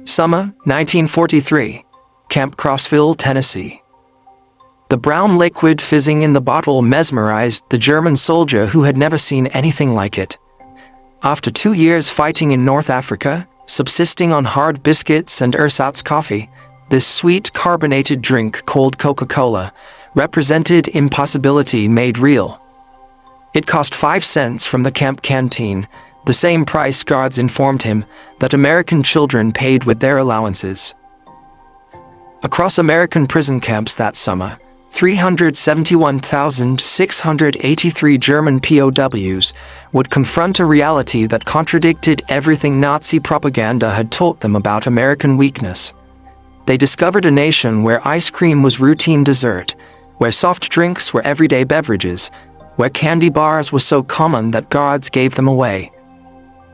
Summer, 1943. Camp Crossville, Tennessee. The brown liquid fizzing in the bottle mesmerized the German soldier who had never seen anything like it. After 2 years fighting in North Africa, subsisting on hard biscuits and ersatz coffee, this sweet carbonated drink called Coca-Cola represented impossibility made real. It cost 5 cents from the camp canteen, the same price guards informed him that American children paid with their allowances. Across American prison camps that summer, 371,683 German POWs would confront a reality that contradicted everything Nazi propaganda had taught them about American weakness. They discovered a nation where ice cream was routine dessert, where soft drinks were everyday beverages, where candy bars were so common that guards gave them away.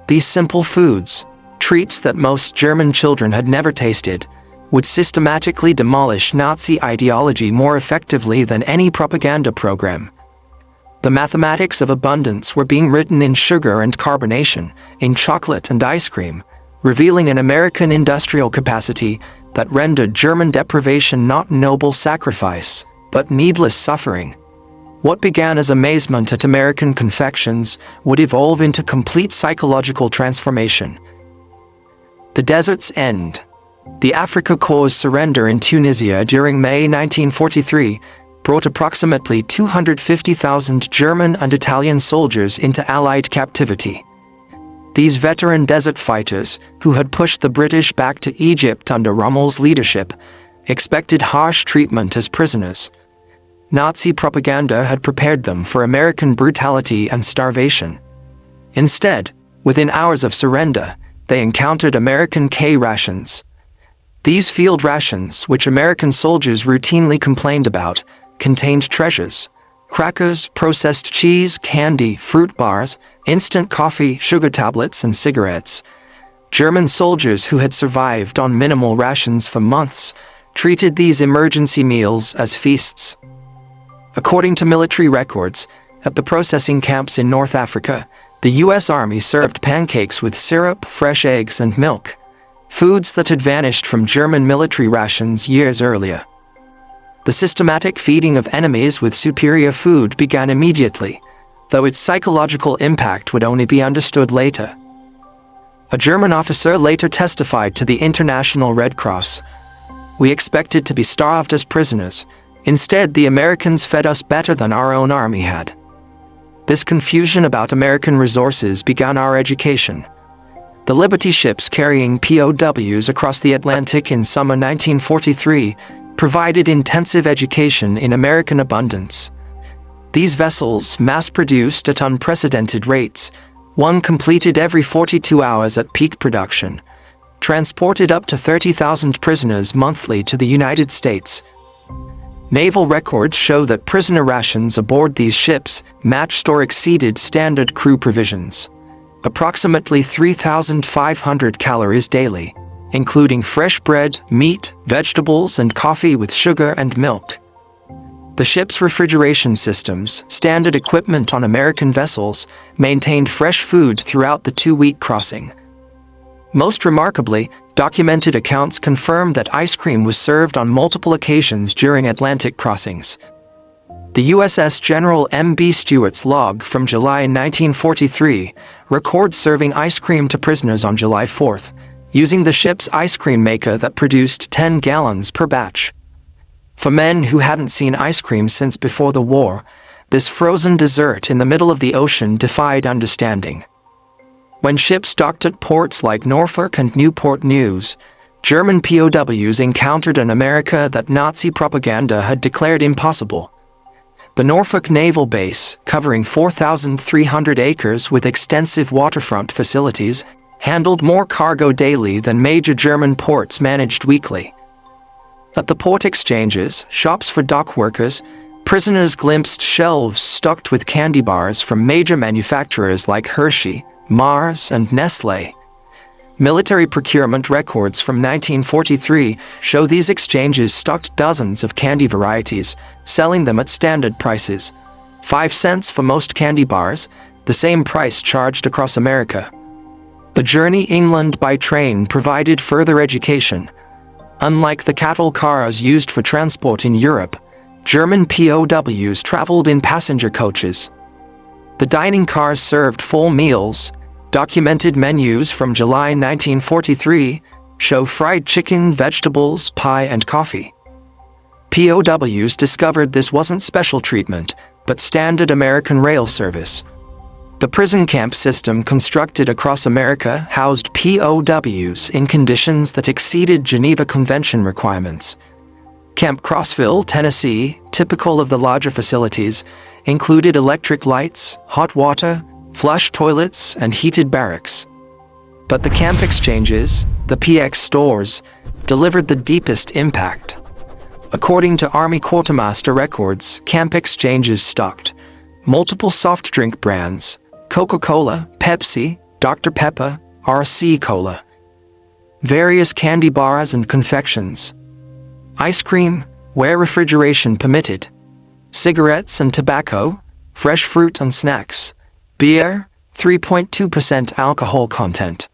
These simple foods, treats that most German children had never tasted, would systematically demolish Nazi ideology more effectively than any propaganda program. The mathematics of abundance were being written in sugar and carbonation, in chocolate and ice cream, revealing an American industrial capacity that rendered German deprivation not noble sacrifice, but needless suffering. What began as amazement at American confections would evolve into complete psychological transformation. The desert's end. The Afrika Korps surrender in Tunisia during May 1943 brought approximately 250,000 German and Italian soldiers into Allied captivity. These veteran desert fighters, who had pushed the British back to Egypt under Rommel's leadership, expected harsh treatment as prisoners. Nazi propaganda had prepared them for American brutality and starvation. Instead, within hours of surrender, they encountered American K rations. These field rations, which American soldiers routinely complained about, contained treasures: crackers, processed cheese, candy, fruit bars, instant coffee, sugar tablets, and cigarettes. German soldiers who had survived on minimal rations for months treated these emergency meals as feasts. According to military records, at the processing camps in North Africa, the U.S. Army served pancakes with syrup, fresh eggs, and milk, foods that had vanished from German military rations years earlier. The systematic feeding of enemies with superior food began immediately, though its psychological impact would only be understood later. A German officer later testified to the International Red Cross. "We expected to be starved as prisoners. Instead, the Americans fed us better than our own army had." This confusion about American resources began our education. The Liberty ships carrying POWs across the Atlantic in summer 1943 provided intensive education in American abundance. These vessels, mass-produced at unprecedented rates, one completed every 42 hours at peak production, transported up to 30,000 prisoners monthly to the United States. Naval records show that prisoner rations aboard these ships matched or exceeded standard crew provisions. Approximately 3,500 calories daily, including fresh bread, meat, vegetables, and coffee with sugar and milk. The ship's refrigeration systems, standard equipment on American vessels, maintained fresh food throughout the 2-week crossing. Most remarkably, documented accounts confirm that ice cream was served on multiple occasions during Atlantic crossings. The USS General M.B. Stewart's log from July 1943 records serving ice cream to prisoners on July 4th, using the ship's ice cream maker that produced 10 gallons per batch. For men who hadn't seen ice cream since before the war, this frozen dessert in the middle of the ocean defied understanding. When ships docked at ports like Norfolk and Newport News, German POWs encountered an America that Nazi propaganda had declared impossible. The Norfolk Naval Base, covering 4,300 acres with extensive waterfront facilities, handled more cargo daily than major German ports managed weekly. At the port exchanges, shops for dock workers, prisoners glimpsed shelves stocked with candy bars from major manufacturers like Hershey, Mars, and Nestlé. Military procurement records from 1943 show these exchanges stocked dozens of candy varieties, selling them at standard prices. 5 cents for most candy bars, the same price charged across America. The journey inland by train provided further education. Unlike the cattle cars used for transport in Europe, German POWs traveled in passenger coaches. The dining cars served full meals. Documented menus from July 1943 show fried chicken, vegetables, pie, and coffee. POWs discovered this wasn't special treatment, but standard American rail service. The prison camp system constructed across America housed POWs in conditions that exceeded Geneva Convention requirements. Camp Crossville, Tennessee, typical of the larger facilities, included electric lights, hot water, flush toilets, and heated barracks. But the camp exchanges, the PX stores, delivered the deepest impact. According to Army Quartermaster records, camp exchanges stocked multiple soft drink brands: Coca-Cola, Pepsi, Dr. Pepper, RC Cola, various candy bars and confections, ice cream, where refrigeration permitted, cigarettes and tobacco, fresh fruit and snacks, beer, 3.2% alcohol content.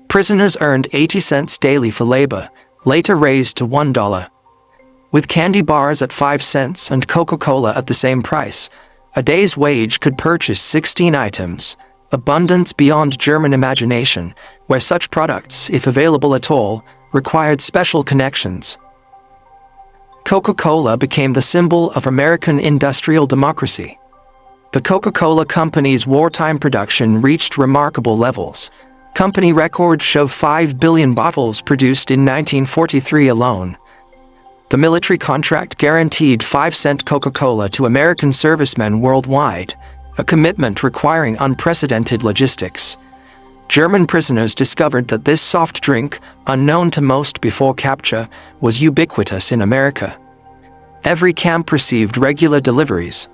Prisoners earned 80 cents daily for labor, later raised to $1. With candy bars at 5 cents and Coca-Cola at the same price, a day's wage could purchase 16 items, abundance beyond German imagination, where such products, if available at all, required special connections. Coca-Cola became the symbol of American industrial democracy. The Coca-Cola Company's wartime production reached remarkable levels. Company records show 5 billion bottles produced in 1943 alone. The military contract guaranteed 5-cent Coca-Cola to American servicemen worldwide, a commitment requiring unprecedented logistics. German prisoners discovered that this soft drink, unknown to most before capture, was ubiquitous in America. Every camp received regular deliveries.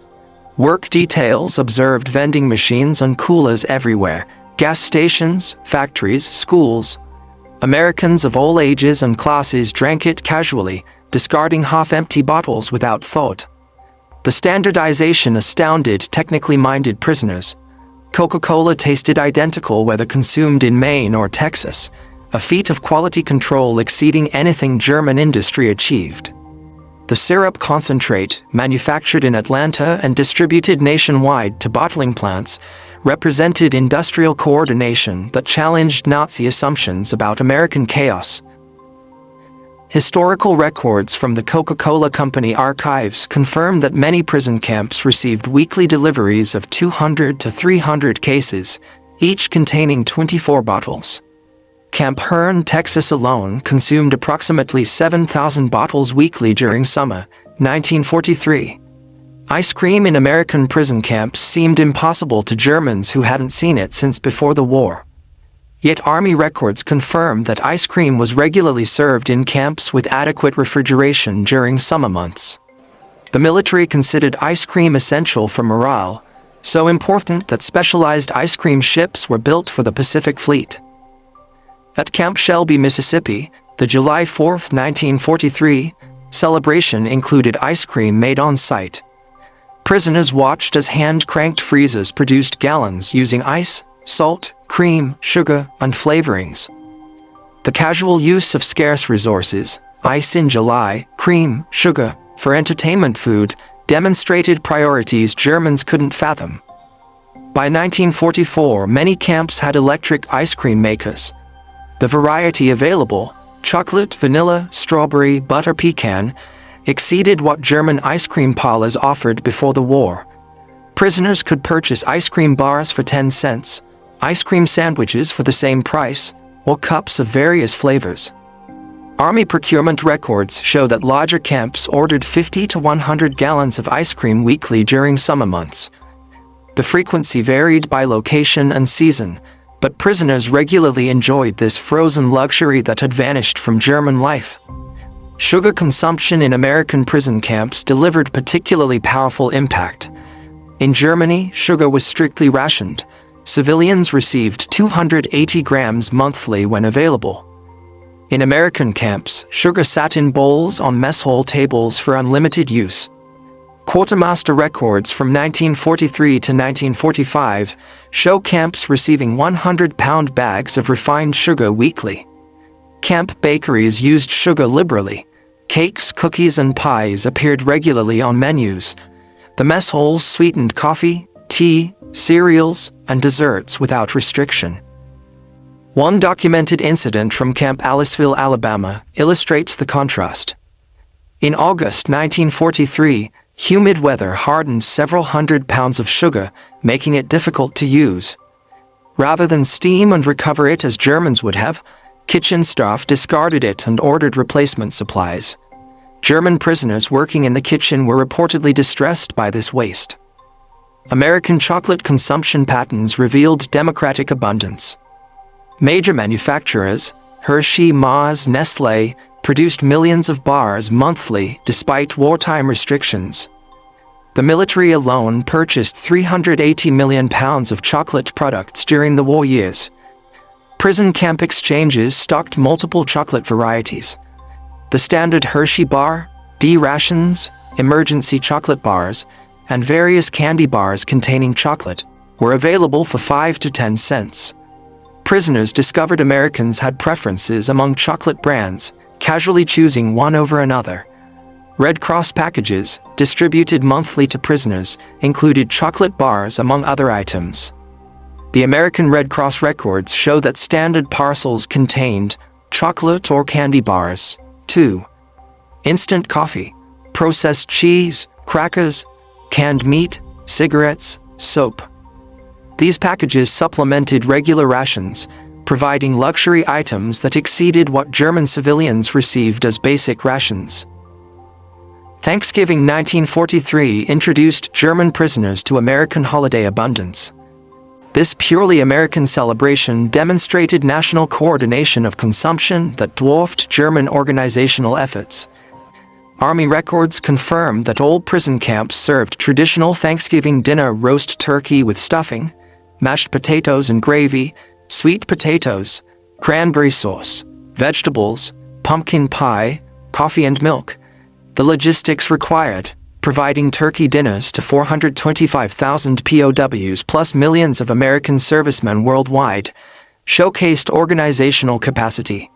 Work details observed vending machines and coolers everywhere, gas stations, factories, schools. Americans of all ages and classes drank it casually, discarding half-empty bottles without thought. The standardization astounded technically minded prisoners. Coca-Cola tasted identical whether consumed in Maine or Texas, a feat of quality control exceeding anything German industry achieved. The syrup concentrate, manufactured in Atlanta and distributed nationwide to bottling plants, represented industrial coordination that challenged Nazi assumptions about American chaos. Historical records from the Coca-Cola Company archives confirm that many prison camps received weekly deliveries of 200 to 300 cases, each containing 24 bottles. Camp Hearn, Texas alone consumed approximately 7,000 bottles weekly during summer, 1943. Ice cream in American prison camps seemed impossible to Germans who hadn't seen it since before the war. Yet Army records confirm that ice cream was regularly served in camps with adequate refrigeration during summer months. The military considered ice cream essential for morale, so important that specialized ice cream ships were built for the Pacific Fleet. At Camp Shelby, Mississippi, the July 4, 1943, celebration included ice cream made on site. Prisoners watched as hand-cranked freezers produced gallons using ice, salt, cream, sugar, and flavorings. The casual use of scarce resources, ice in July, cream, sugar, for entertainment food, demonstrated priorities Germans couldn't fathom. By 1944, many camps had electric ice cream makers. The variety available, chocolate, vanilla, strawberry, butter pecan, exceeded what German ice cream parlors offered before the war. Prisoners could purchase ice cream bars for 10 cents, ice cream sandwiches for the same price, or cups of various flavors. Army procurement records show that larger camps ordered 50 to 100 gallons of ice cream weekly during summer months. The frequency varied by location and season, but prisoners regularly enjoyed this frozen luxury that had vanished from German life. Sugar consumption in American prison camps delivered particularly powerful impact. In Germany, sugar was strictly rationed. Civilians received 280 grams monthly when available. In American camps, sugar sat in bowls on mess hall tables for unlimited use. Quartermaster records from 1943 to 1945 show camps receiving 100-pound bags of refined sugar weekly. Camp bakeries used sugar liberally. Cakes, cookies, and pies appeared regularly on menus. The mess halls sweetened coffee, tea, cereals, and desserts without restriction. One documented incident from Camp Aliceville, Alabama, illustrates the contrast. In August 1943, humid weather hardened several hundred pounds of sugar, making it difficult to use. Rather than steam and recover it as Germans would have, kitchen staff discarded it and ordered replacement supplies. German prisoners working in the kitchen were reportedly distressed by this waste. American chocolate consumption patterns revealed democratic abundance. Major manufacturers, Hershey, Mars, Nestlé, produced millions of bars monthly despite wartime restrictions. The military alone purchased 380 million pounds of chocolate products during the war years. Prison camp exchanges stocked multiple chocolate varieties. The standard Hershey bar, D rations, emergency chocolate bars, and various candy bars containing chocolate were available for 5 to 10 cents. Prisoners discovered Americans had preferences among chocolate brands, casually choosing one over another. Red Cross packages, distributed monthly to prisoners, included chocolate bars among other items. The American Red Cross records show that standard parcels contained chocolate or candy bars, too. Instant coffee, processed cheese, crackers, canned meat, cigarettes, soap. These packages supplemented regular rations, providing luxury items that exceeded what German civilians received as basic rations. Thanksgiving 1943 introduced German prisoners to American holiday abundance. This purely American celebration demonstrated national coordination of consumption that dwarfed German organizational efforts. Army records confirm that all prison camps served traditional Thanksgiving dinner: roast turkey with stuffing, mashed potatoes and gravy, sweet potatoes, cranberry sauce, vegetables, pumpkin pie, coffee and milk. The logistics required, providing turkey dinners to 425,000 POWs plus millions of American servicemen worldwide, showcased organizational capacity.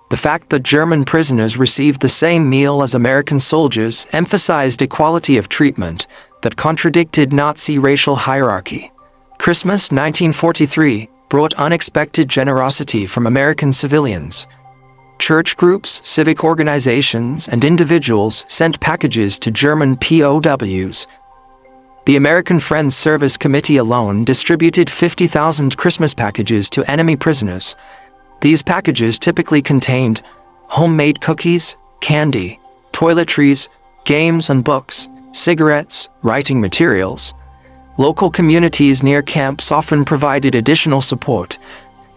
The fact that German prisoners received the same meal as American soldiers emphasized equality of treatment that contradicted Nazi racial hierarchy. Christmas 1943 brought unexpected generosity from American civilians. Church groups, civic organizations, and individuals sent packages to German POWs. The American Friends Service Committee alone distributed 50,000 Christmas packages to enemy prisoners. These packages typically contained homemade cookies, candy, toiletries, games and books, cigarettes, writing materials. Local communities near camps often provided additional support.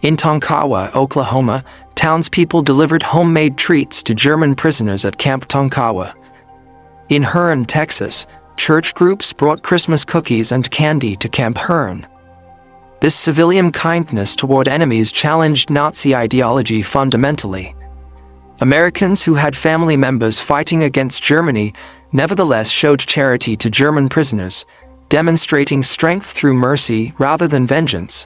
In Tonkawa, Oklahoma, townspeople delivered homemade treats to German prisoners at Camp Tonkawa. In Hearne, Texas, church groups brought Christmas cookies and candy to Camp Hearne. This civilian kindness toward enemies challenged Nazi ideology fundamentally. Americans who had family members fighting against Germany nevertheless showed charity to German prisoners, demonstrating strength through mercy rather than vengeance.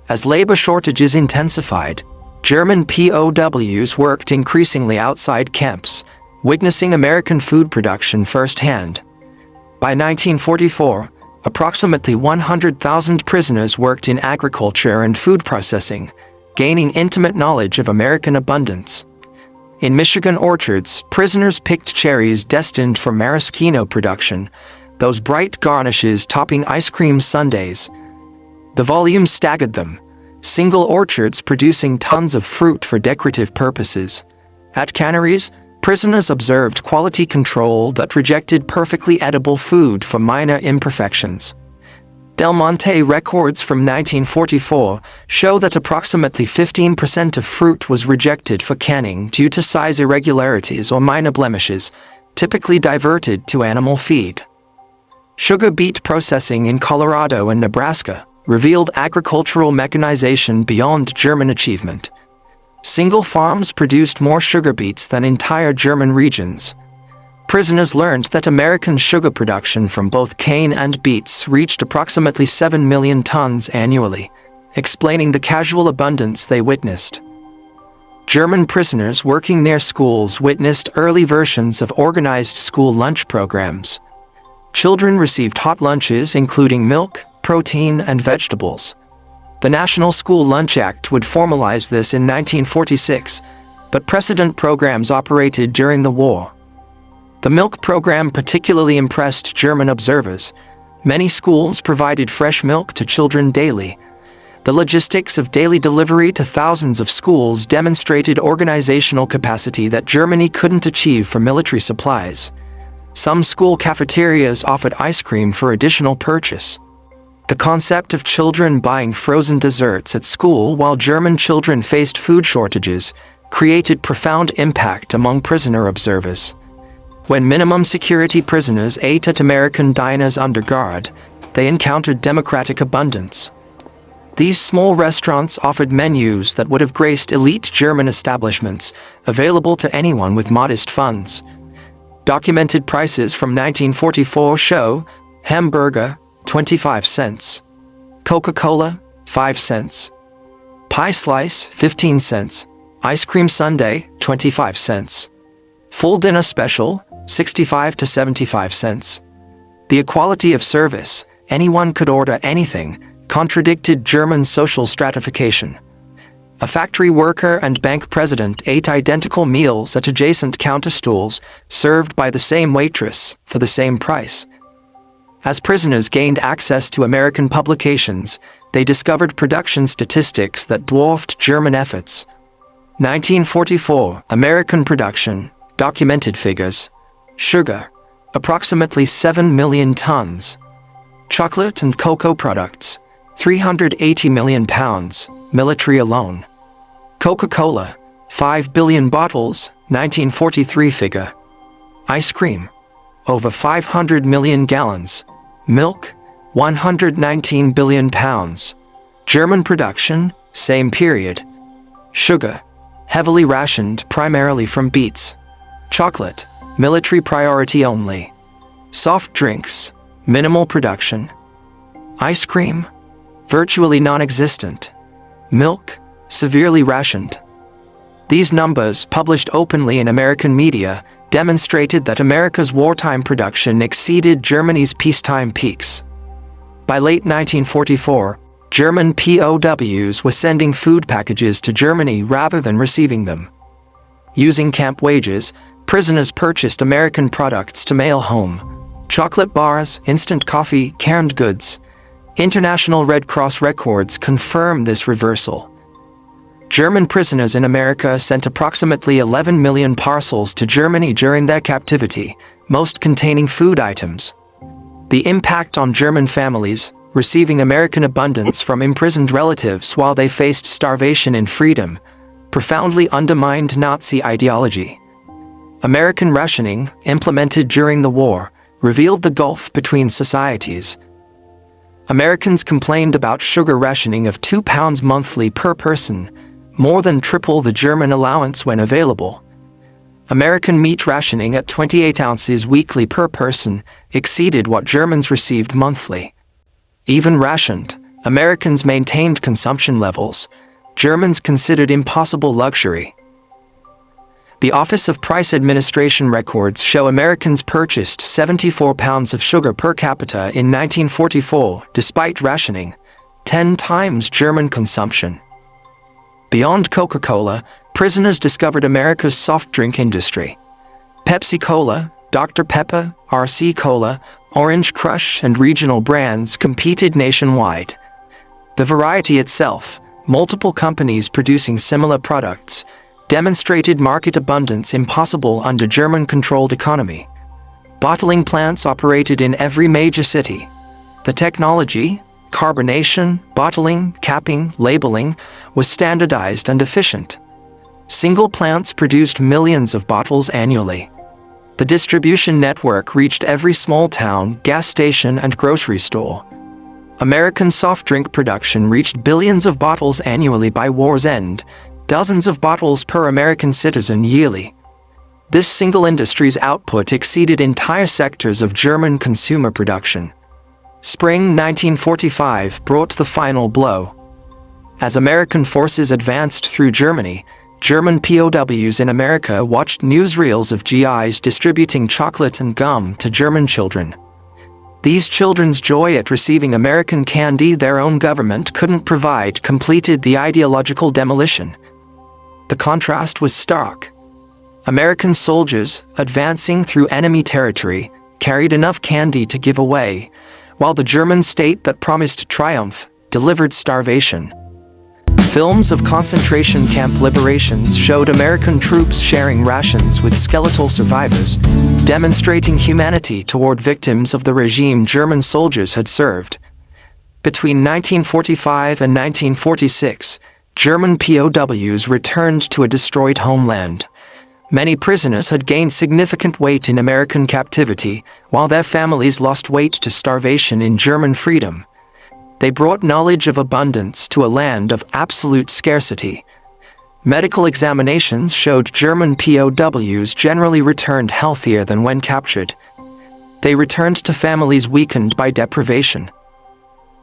As labor shortages intensified, German POWs worked increasingly outside camps, witnessing American food production firsthand. By 1944, approximately 100,000 prisoners worked in agriculture and food processing, gaining intimate knowledge of American abundance. In Michigan orchards, prisoners picked cherries destined for maraschino production, those bright garnishes topping ice cream sundaes. The volume staggered them, single orchards producing tons of fruit for decorative purposes. At canneries, prisoners observed quality control that rejected perfectly edible food for minor imperfections. Del Monte records from 1944 show that approximately 15% of fruit was rejected for canning due to size irregularities or minor blemishes, typically diverted to animal feed. Sugar beet processing in Colorado and Nebraska revealed agricultural mechanization beyond German achievement. Single farms produced more sugar beets than entire German regions. prisoners learned that American sugar production from both cane and beets reached approximately 7 million tons annually, explaining the casual abundance they witnessed. German prisoners working near schools witnessed early versions of organized school lunch programs. Children received hot lunches including milk, protein, and vegetables. The National School Lunch Act would formalize this in 1946, but precedent programs operated during the war. The milk program particularly impressed German observers. Many schools provided fresh milk to children daily. The logistics of daily delivery to thousands of schools demonstrated organizational capacity that Germany couldn't achieve for military supplies. Some school cafeterias offered ice cream for additional purchase. The concept of children buying frozen desserts at school while German children faced food shortages created profound impact among prisoner observers. When minimum security prisoners ate at American diners under guard, they encountered democratic abundance. These small restaurants offered menus that would have graced elite German establishments, available to anyone with modest funds. Documented prices from 1944 show hamburger, 25 cents. Coca-Cola, 5 cents. Pie slice, 15 cents. Ice cream sundae, 25 cents. Full dinner special, 65 to 75 cents. The equality of service, anyone could order anything, contradicted German social stratification. A factory worker and bank president ate identical meals at adjacent counter stools, served by the same waitress, for the same price. As prisoners gained access to American publications, they discovered production statistics that dwarfed German efforts. 1944, American production, documented figures. Sugar, approximately 7 million tons. Chocolate and cocoa products, 380 million pounds, military alone. Coca-Cola, 5 billion bottles, 1943 figure. Ice cream, over 500 million gallons. Milk, 119 billion pounds. German production, same period. Sugar, heavily rationed primarily from beets. Chocolate, military priority only. Soft drinks, minimal production. Ice cream, virtually non-existent. Milk, severely rationed. These numbers, published openly in American media, demonstrated that America's wartime production exceeded Germany's peacetime peaks. By late 1944, German POWs were sending food packages to Germany rather than receiving them. Using camp wages, prisoners purchased American products to mail home. Chocolate bars, instant coffee, canned goods. International Red Cross records confirm this reversal. German prisoners in America sent approximately 11 million parcels to Germany during their captivity, most containing food items. The impact on German families, receiving American abundance from imprisoned relatives while they faced starvation in freedom, profoundly undermined Nazi ideology. American rationing, implemented during the war, revealed the gulf between societies. Americans complained about sugar rationing of 2 pounds monthly per person, more than triple the German allowance when available. American meat rationing at 28 ounces weekly per person exceeded what Germans received monthly. Even rationed, Americans maintained consumption levels Germans considered impossible luxury. The Office of Price Administration records show Americans purchased 74 pounds of sugar per capita in 1944, despite rationing, 10 times German consumption. Beyond Coca-Cola, prisoners discovered America's soft drink industry. Pepsi-Cola, Dr. Pepper, RC Cola, Orange Crush, and regional brands competed nationwide. The variety itself, multiple companies producing similar products, demonstrated market abundance impossible under German-controlled economy. Bottling plants operated in every major city. The technology, carbonation, bottling, capping, labeling, was standardized and efficient. Single plants produced millions of bottles annually. The distribution network reached every small town, gas station, and grocery store. American soft drink production reached billions of bottles annually by war's end, dozens of bottles per American citizen yearly. This single industry's output exceeded entire sectors of German consumer production. Spring 1945 brought the final blow. As American forces advanced through Germany, German POWs in America watched newsreels of GIs distributing chocolate and gum to German children. These children's joy at receiving American candy their own government couldn't provide completed the ideological demolition. The contrast was stark. American soldiers, advancing through enemy territory, carried enough candy to give away, while the German state that promised triumph delivered starvation. Films of concentration camp liberations showed American troops sharing rations with skeletal survivors, demonstrating humanity toward victims of the regime German soldiers had served. Between 1945 and 1946, German POWs returned to a destroyed homeland. Many prisoners had gained significant weight in American captivity, while their families lost weight to starvation in German freedom. They brought knowledge of abundance to a land of absolute scarcity. Medical examinations showed German POWs generally returned healthier than when captured. They returned to families weakened by deprivation.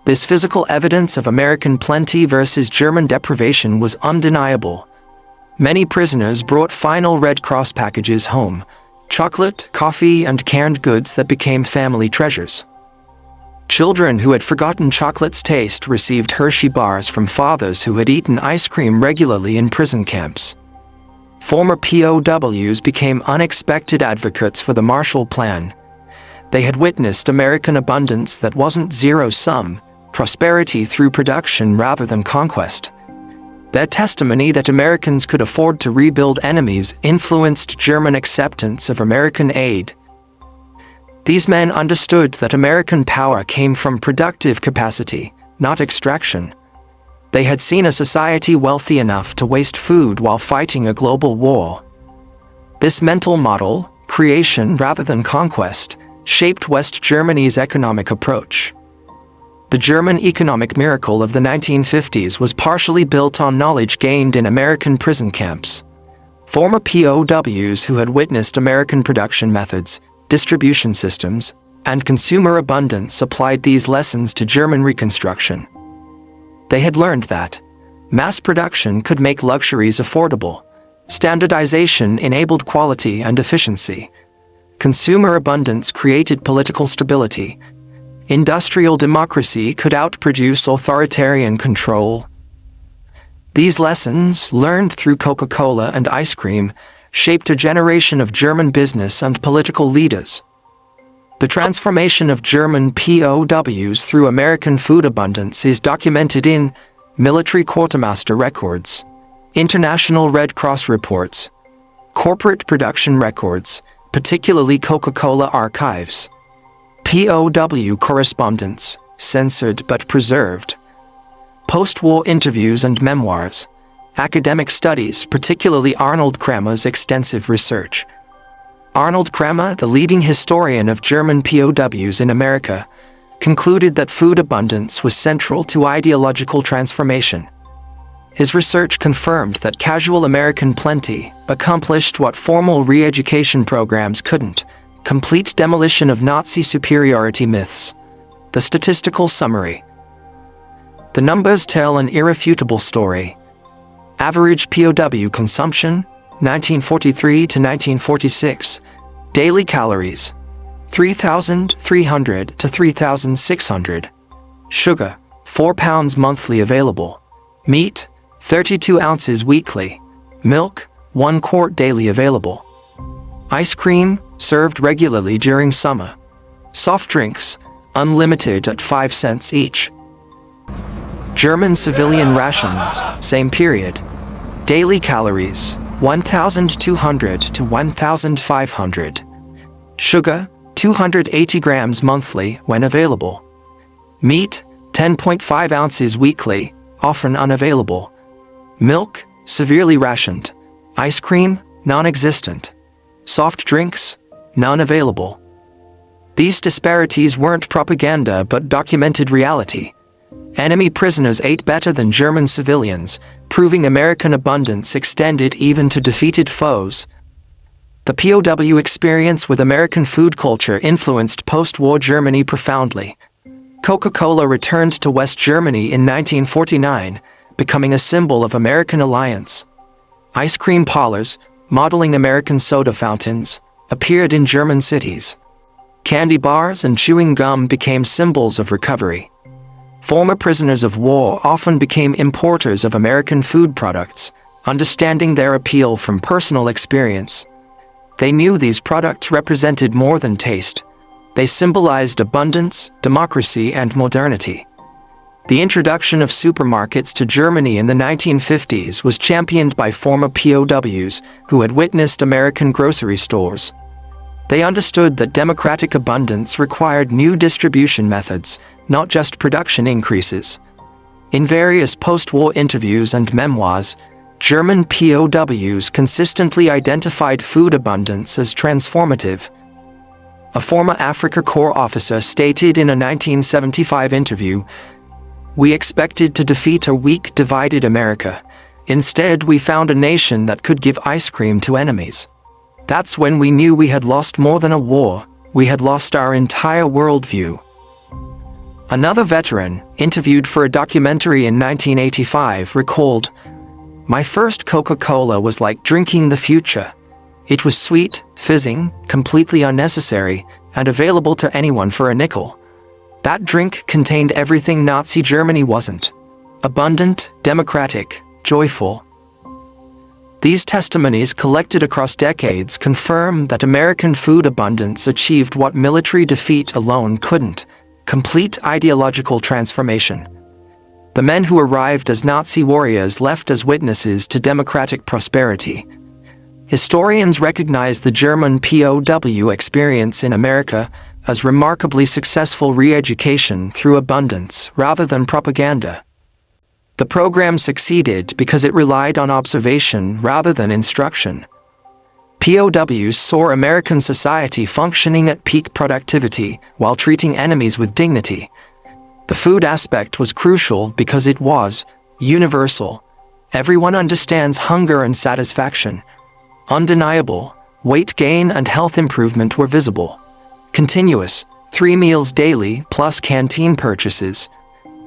This physical evidence of American plenty versus German deprivation was undeniable. Many prisoners brought final Red Cross packages home, chocolate, coffee, and canned goods that became family treasures. Children who had forgotten chocolate's taste received Hershey bars from fathers who had eaten ice cream regularly in prison camps. Former POWs became unexpected advocates for the Marshall Plan. They had witnessed American abundance that wasn't zero-sum, prosperity through production rather than conquest. Their testimony that Americans could afford to rebuild enemies influenced German acceptance of American aid. These men understood that American power came from productive capacity, not extraction. They had seen a society wealthy enough to waste food while fighting a global war. This mental model, creation rather than conquest, shaped West Germany's economic approach. The German economic miracle of the 1950s was partially built on knowledge gained in American prison camps. Former POWs who had witnessed American production methods, distribution systems, and consumer abundance applied these lessons to German Reconstruction. They had learned that mass production could make luxuries affordable, standardization enabled quality and efficiency, consumer abundance created political stability, industrial democracy could outproduce authoritarian control. These lessons, learned through Coca-Cola and ice cream, shaped a generation of German business and political leaders. The transformation of German POWs through American food abundance is documented in military quartermaster records, international Red Cross reports, corporate production records, particularly Coca-Cola archives, POW correspondence, censored but preserved, post-war interviews and memoirs, academic studies, particularly Arnold Kramer's extensive research. Arnold Kramer, the leading historian of German POWs in America, concluded that food abundance was central to ideological transformation. His research confirmed that casual American plenty accomplished what formal re-education programs couldn't: complete demolition of Nazi superiority myths. The statistical summary. The numbers tell an irrefutable story. Average POW consumption, 1943 to 1946. Daily calories, 3,300 to 3,600. Sugar, 4 pounds monthly available. Meat, 32 ounces weekly. Milk, 1 quart daily available. Ice cream, served regularly during summer. Soft drinks, unlimited at 5 cents each. German civilian rations, same period. Daily calories, 1,200 to 1,500. Sugar, 280 grams monthly when available. Meat, 10.5 ounces weekly, often unavailable. Milk, severely rationed. Ice cream, non-existent. Soft drinks, none available. These disparities weren't propaganda but documented reality. Enemy prisoners ate better than German civilians, proving American abundance extended even to defeated foes. The POW experience with American food culture influenced post-war Germany profoundly. Coca-Cola returned to West Germany in 1949, becoming a symbol of American alliance. Ice cream parlors, modeling American soda fountains, appeared in German cities. Candy bars and chewing gum became symbols of recovery. Former prisoners of war often became importers of American food products, understanding their appeal from personal experience. They knew these products represented more than taste. They symbolized abundance, democracy, and modernity. The introduction of supermarkets to Germany in the 1950s was championed by former POWs who had witnessed American grocery stores. They understood that democratic abundance required new distribution methods, not just production increases. In various post-war interviews and memoirs, German POWs consistently identified food abundance as transformative. A former Africa Corps officer stated in a 1975 interview, "We expected to defeat a weak, divided America. Instead, we found a nation that could give ice cream to enemies. That's when we knew we had lost more than a war, we had lost our entire worldview." Another veteran, interviewed for a documentary in 1985, recalled, "My first Coca-Cola was like drinking the future. It was sweet, fizzing, completely unnecessary, and available to anyone for a nickel. That drink contained everything Nazi Germany wasn't. Abundant, democratic, joyful." These testimonies collected across decades confirm that American food abundance achieved what military defeat alone couldn't: complete ideological transformation. The men who arrived as Nazi warriors left as witnesses to democratic prosperity. Historians recognize the German POW experience in America as remarkably successful re-education through abundance rather than propaganda. The program succeeded because it relied on observation rather than instruction. POWs saw American society functioning at peak productivity while treating enemies with dignity. The food aspect was crucial because it was universal. Everyone understands hunger and satisfaction. Undeniable, weight gain and health improvement were visible. Continuous, 3 meals daily plus canteen purchases.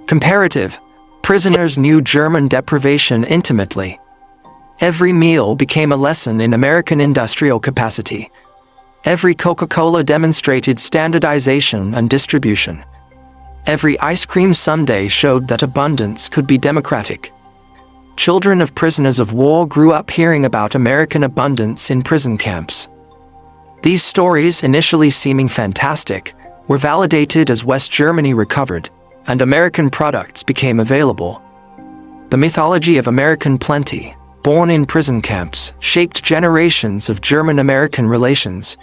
Comparative, prisoners knew German deprivation intimately. Every meal became a lesson in American industrial capacity. Every Coca-Cola demonstrated standardization and distribution. Every ice cream sundae showed that abundance could be democratic. Children of prisoners of war grew up hearing about American abundance in prison camps. These stories, initially seeming fantastic, were validated as West Germany recovered, and American products became available. The mythology of American plenty, born in prison camps, shaped generations of German-American relations.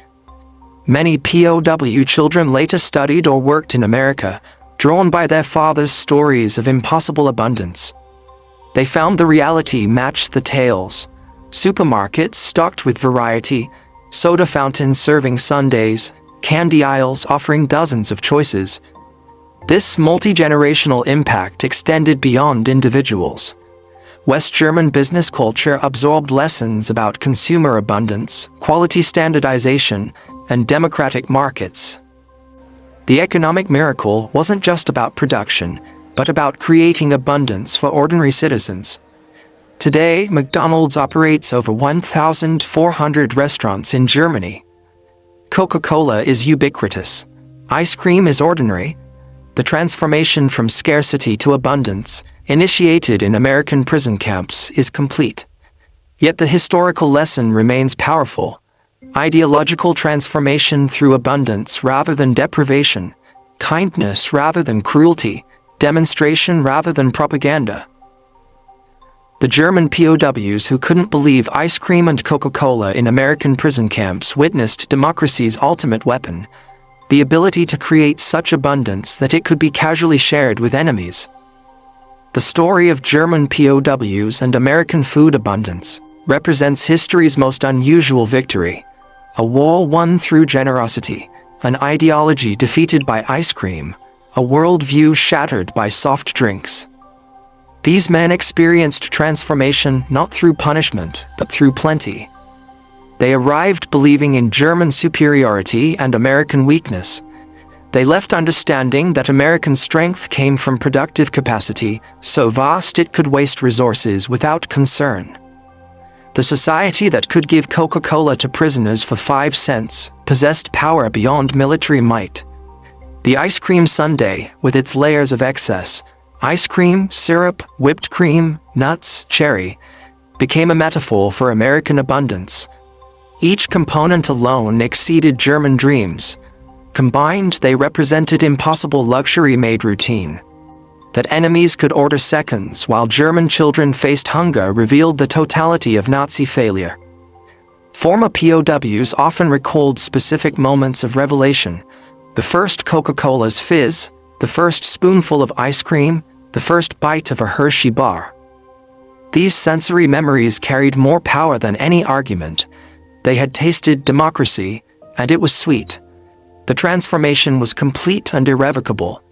Many POW children later studied or worked in America, drawn by their fathers' stories of impossible abundance. They found the reality matched the tales. Supermarkets stocked with variety, soda fountains serving sundaes, candy aisles offering dozens of choices. This multi-generational impact extended beyond individuals. West German business culture absorbed lessons about consumer abundance, quality standardization, and democratic markets. The economic miracle wasn't just about production, but about creating abundance for ordinary citizens. Today, McDonald's operates over 1,400 restaurants in Germany. Coca-Cola is ubiquitous. Ice cream is ordinary. The transformation from scarcity to abundance, initiated in American prison camps, is complete. Yet the historical lesson remains powerful. Ideological transformation through abundance rather than deprivation, kindness rather than cruelty, demonstration rather than propaganda. The German POWs who couldn't believe ice cream and Coca-Cola in American prison camps witnessed democracy's ultimate weapon, the ability to create such abundance that it could be casually shared with enemies. The story of German POWs and American food abundance represents history's most unusual victory, a war won through generosity, an ideology defeated by ice cream, a worldview shattered by soft drinks. These men experienced transformation not through punishment, but through plenty. They arrived believing in German superiority and American weakness. They left understanding that American strength came from productive capacity, so vast it could waste resources without concern. The society that could give Coca-Cola to prisoners for 5 cents possessed power beyond military might. The ice cream sundae, with its layers of excess, ice cream, syrup, whipped cream, nuts, cherry, became a metaphor for American abundance. Each component alone exceeded German dreams. Combined, they represented impossible luxury made routine. That enemies could order seconds while German children faced hunger revealed the totality of Nazi failure. Former POWs often recalled specific moments of revelation: the first Coca-Cola's fizz, the first spoonful of ice cream, the first bite of a Hershey bar. These sensory memories carried more power than any argument. They had tasted democracy, and it was sweet. The transformation was complete and irrevocable.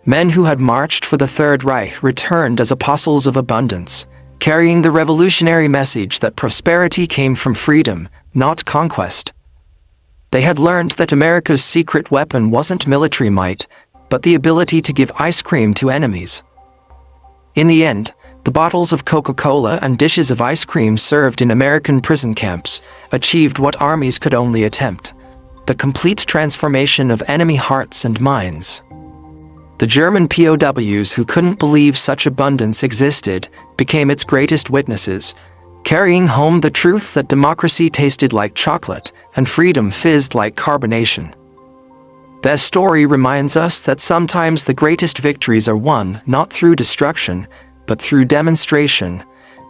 Men who had marched for the Third Reich returned as apostles of abundance, carrying the revolutionary message that prosperity came from freedom, not conquest. They had learned that America's secret weapon wasn't military might, but the ability to give ice cream to enemies. In the end, the bottles of Coca-Cola and dishes of ice cream served in American prison camps achieved what armies could only attempt: the complete transformation of enemy hearts and minds. The German POWs who couldn't believe such abundance existed became its greatest witnesses, carrying home the truth that democracy tasted like chocolate and freedom fizzed like carbonation. Their story reminds us that sometimes the greatest victories are won not through destruction, but through demonstration,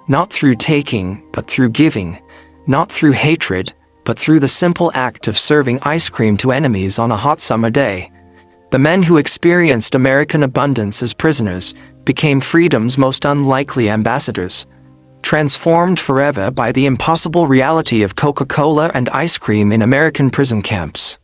not through taking, but through giving, not through hatred, but through the simple act of serving ice cream to enemies on a hot summer day. The men who experienced American abundance as prisoners became freedom's most unlikely ambassadors, transformed forever by the impossible reality of Coca-Cola and ice cream in American prison camps.